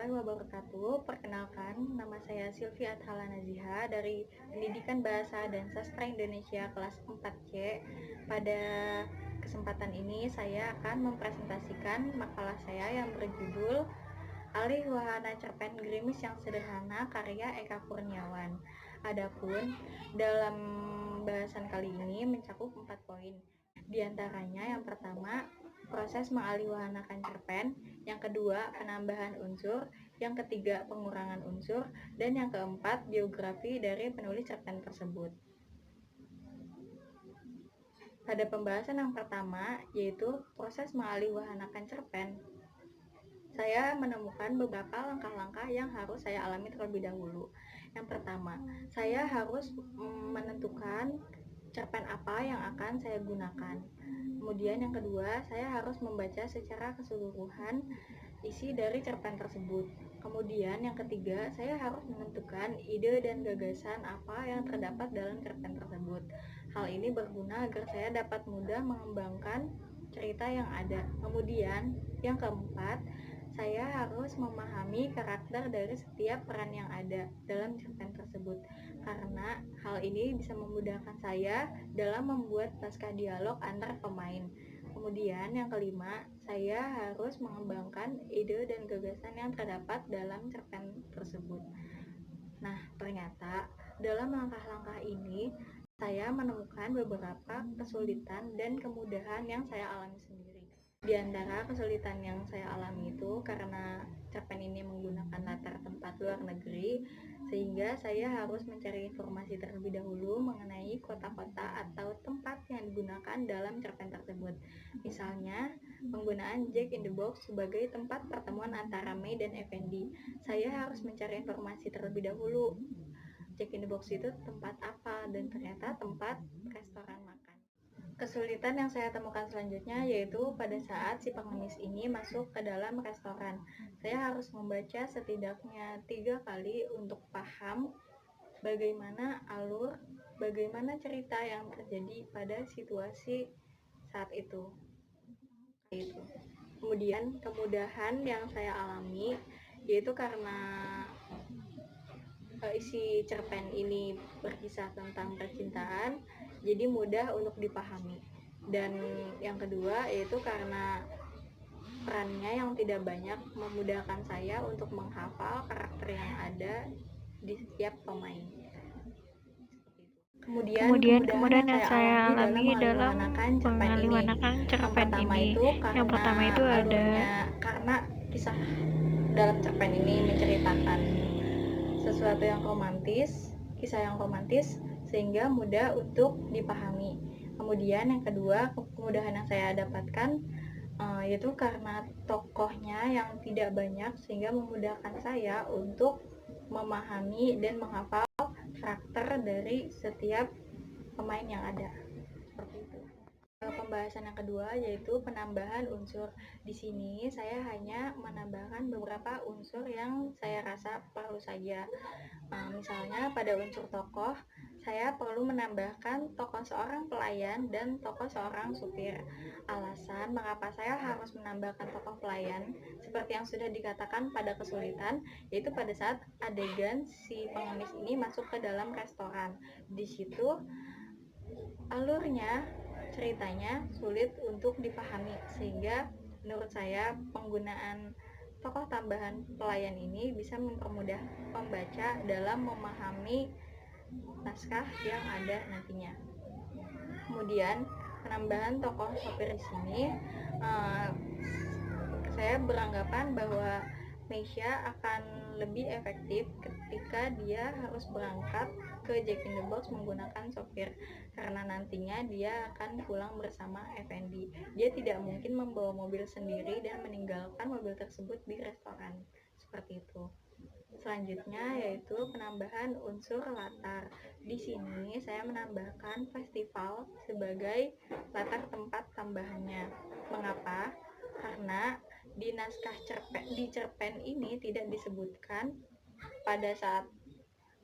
warahmatullahi wabarakatuh. Perkenalkan, nama saya Sylvie Athala Naziha dari Pendidikan Bahasa dan Sastra Indonesia kelas 4C. Pada kesempatan ini saya akan mempresentasikan makalah saya yang berjudul Alih Wahana Cerpen Gerimis yang Sederhana karya Eka Kurniawan. Adapun dalam bahasan kali ini mencakup 4 poin. Di antaranya yang pertama, proses mengalihwahanakan cerpen, yang kedua, penambahan unsur, yang ketiga, pengurangan unsur, dan yang keempat, biografi dari penulis cerpen tersebut. Pada pembahasan yang pertama, yaitu proses mengalihwahanakan cerpen, saya menemukan beberapa langkah-langkah yang harus saya alami terlebih dahulu. Yang pertama, saya harus menentukan cerpen apa yang akan saya gunakan. Kemudian yang kedua, saya harus membaca secara keseluruhan isi dari cerpen tersebut. Kemudian yang ketiga, saya harus menentukan ide dan gagasan apa yang terdapat dalam cerpen tersebut. Hal ini berguna agar saya dapat mudah mengembangkan cerita yang ada. Kemudian yang keempat, saya harus memahami karakter dari setiap peran yang ada dalam cerpen tersebut, karena hal ini bisa memudahkan saya dalam membuat naskah dialog antar pemain. Kemudian yang kelima, saya harus mengembangkan ide dan gagasan yang terdapat dalam cerpen tersebut. Nah, ternyata dalam langkah-langkah ini saya menemukan beberapa kesulitan dan kemudahan yang saya alami sendiri. Di antara kesulitan yang saya alami itu karena cerpen ini menggunakan latar tempat luar negeri, sehingga saya harus mencari informasi terlebih dahulu mengenai kota-kota atau tempat yang digunakan dalam cerpen tersebut. Misalnya, penggunaan Jack in the Box sebagai tempat pertemuan antara Mei dan Effendi. Saya harus mencari informasi terlebih dahulu. Jack in the Box itu tempat apa, dan ternyata tempat restoran makan. Kesulitan yang saya temukan selanjutnya yaitu pada saat si pengemis ini masuk ke dalam restoran. Saya harus membaca setidaknya 3 kali untuk paham bagaimana alur, bagaimana cerita yang terjadi pada situasi saat itu. Kemudian kemudahan yang saya alami yaitu karena isi cerpen ini berkisah tentang percintaan, jadi mudah untuk dipahami. Dan yang kedua yaitu karena perannya yang tidak banyak memudahkan saya untuk menghafal karakter yang ada di setiap pemain. Kemudian kemudahan yang saya alami dalam mengalihwanakan cerpen ini. Yang pertama itu ada karena kisah dalam cerpen ini menceritakan sesuatu yang romantis, kisah yang romantis, sehingga mudah untuk dipahami. Kemudian yang kedua, kemudahan yang saya dapatkan yaitu karena tokohnya yang tidak banyak, sehingga memudahkan saya untuk memahami dan menghafal karakter dari setiap pemain yang ada. Seperti itu. Pembahasan yang kedua yaitu penambahan unsur. Di sini saya hanya menambahkan beberapa unsur yang saya rasa perlu saja. Misalnya pada unsur tokoh, saya perlu menambahkan tokoh seorang pelayan dan tokoh seorang supir. Alasan mengapa saya harus menambahkan tokoh pelayan seperti yang sudah dikatakan pada kesulitan, yaitu pada saat adegan si pengemis ini masuk ke dalam restoran. Di situ alurnya, ceritanya sulit untuk dipahami, sehingga menurut saya penggunaan tokoh tambahan pelayan ini bisa mempermudah pembaca dalam memahami naskah yang ada nantinya. Kemudian penambahan tokoh sopir di sini, saya beranggapan bahwa Meisha akan lebih efektif ketika dia harus berangkat ke Jack in the Box menggunakan sopir, karena nantinya dia akan pulang bersama Effendi. Dia tidak mungkin membawa mobil sendiri dan meninggalkan mobil tersebut di restoran. Seperti itu. Selanjutnya yaitu penambahan unsur latar. Di sini saya menambahkan festival sebagai latar tempat tambahannya. Mengapa? Karena di naskah cerpen ini tidak disebutkan pada saat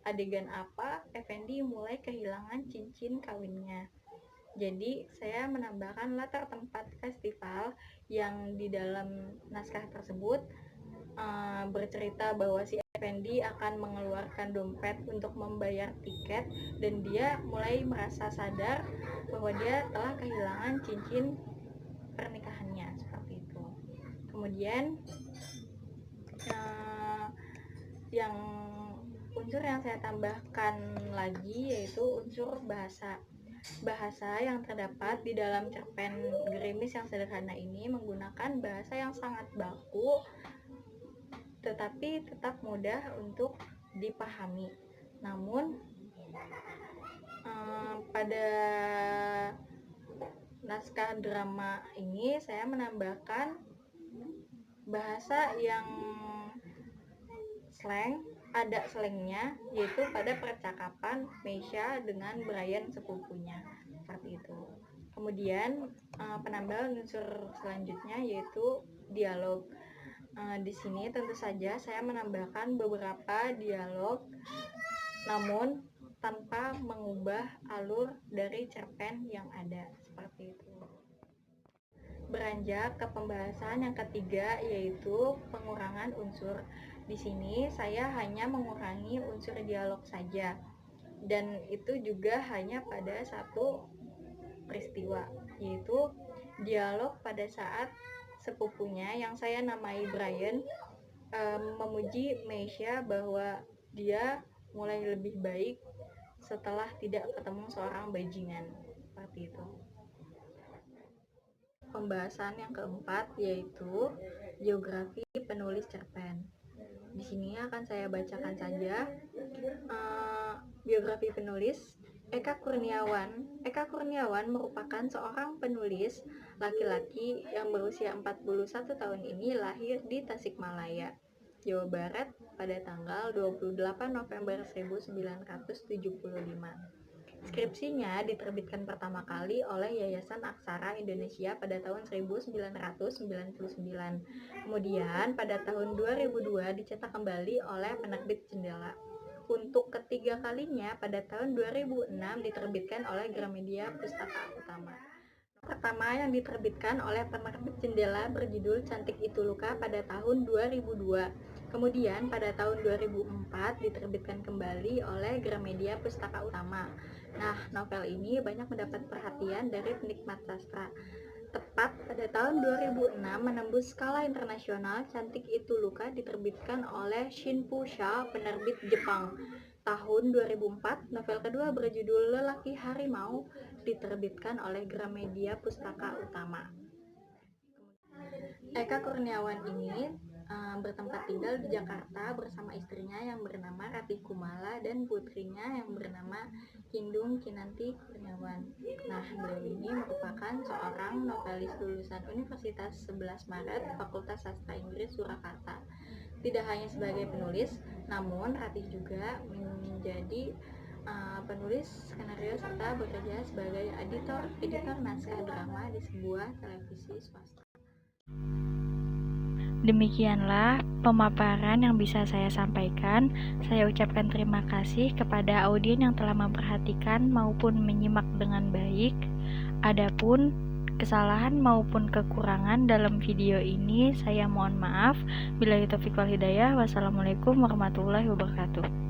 adegan apa Effendi mulai kehilangan cincin kawinnya. Jadi saya menambahkan latar tempat festival yang di dalam naskah tersebut bercerita bahwa si Effendi akan mengeluarkan dompet untuk membayar tiket, dan dia mulai merasa sadar bahwa dia telah kehilangan cincin pernikahannya, seperti itu. Kemudian yang unsur yang saya tambahkan lagi yaitu unsur bahasa yang terdapat di dalam cerpen Gerimis yang sederhana ini menggunakan bahasa yang sangat baku tetapi tetap mudah untuk dipahami. Namun pada naskah drama ini saya menambahkan bahasa yang slang, ada slangnya, yaitu pada percakapan Meisha dengan Brian sepupunya, seperti itu. Kemudian penambahan unsur selanjutnya yaitu dialog. Di sini tentu saja saya menambahkan beberapa dialog, namun tanpa mengubah alur dari cerpen yang ada, seperti itu. Beranjak ke pembahasan yang ketiga yaitu pengurangan unsur. Di sini saya hanya mengurangi unsur dialog saja, dan itu juga hanya pada satu peristiwa, yaitu dialog pada saat sepupunya yang saya namai Brian memuji Meisha bahwa dia mulai lebih baik setelah tidak ketemu seorang bajingan, seperti itu. Pembahasan yang keempat yaitu geografi penulis cerpen. Di sini akan saya bacakan saja biografi penulis. Eka Kurniawan merupakan seorang penulis laki-laki yang berusia 41 tahun ini lahir di Tasikmalaya, Jawa Barat pada tanggal 28 November 1975. Skripsinya diterbitkan pertama kali oleh Yayasan Aksara Indonesia pada tahun 1999. Kemudian pada tahun 2002 dicetak kembali oleh penerbit Jendela. Untuk ketiga kalinya pada tahun 2006 diterbitkan oleh Gramedia Pustaka Utama. Pertama yang diterbitkan oleh penerbit Jendela berjudul Cantik Itu Luka pada tahun 2002. Kemudian pada tahun 2004 diterbitkan kembali oleh Gramedia Pustaka Utama. Nah, novel ini banyak mendapat perhatian dari penikmat sastra. Tepat pada tahun 2006 menembus skala internasional, Cantik Itu Luka diterbitkan oleh Shinpusha, penerbit Jepang. Tahun 2004, novel kedua berjudul Lelaki Harimau diterbitkan oleh Gramedia Pustaka Utama. Eka Kurniawan ini bertempat tinggal di Jakarta bersama istrinya yang bernama Ratih Kumala dan putrinya yang bernama Kindung Kinanti Kurniawan. Nah, beliau ini merupakan seorang novelis lulusan Universitas 11 Maret Fakultas Sastra Inggris Surakarta. Tidak hanya sebagai penulis, namun Ratih juga menjadi penulis skenario serta bekerja sebagai editor naskah drama di sebuah televisi swasta. Demikianlah pemaparan yang bisa saya sampaikan. Saya ucapkan terima kasih kepada audien yang telah memperhatikan maupun menyimak dengan baik. Adapun kesalahan maupun kekurangan dalam video ini saya mohon maaf. Billahi taufiq wal hidayah. Wassalamualaikum warahmatullahi wabarakatuh.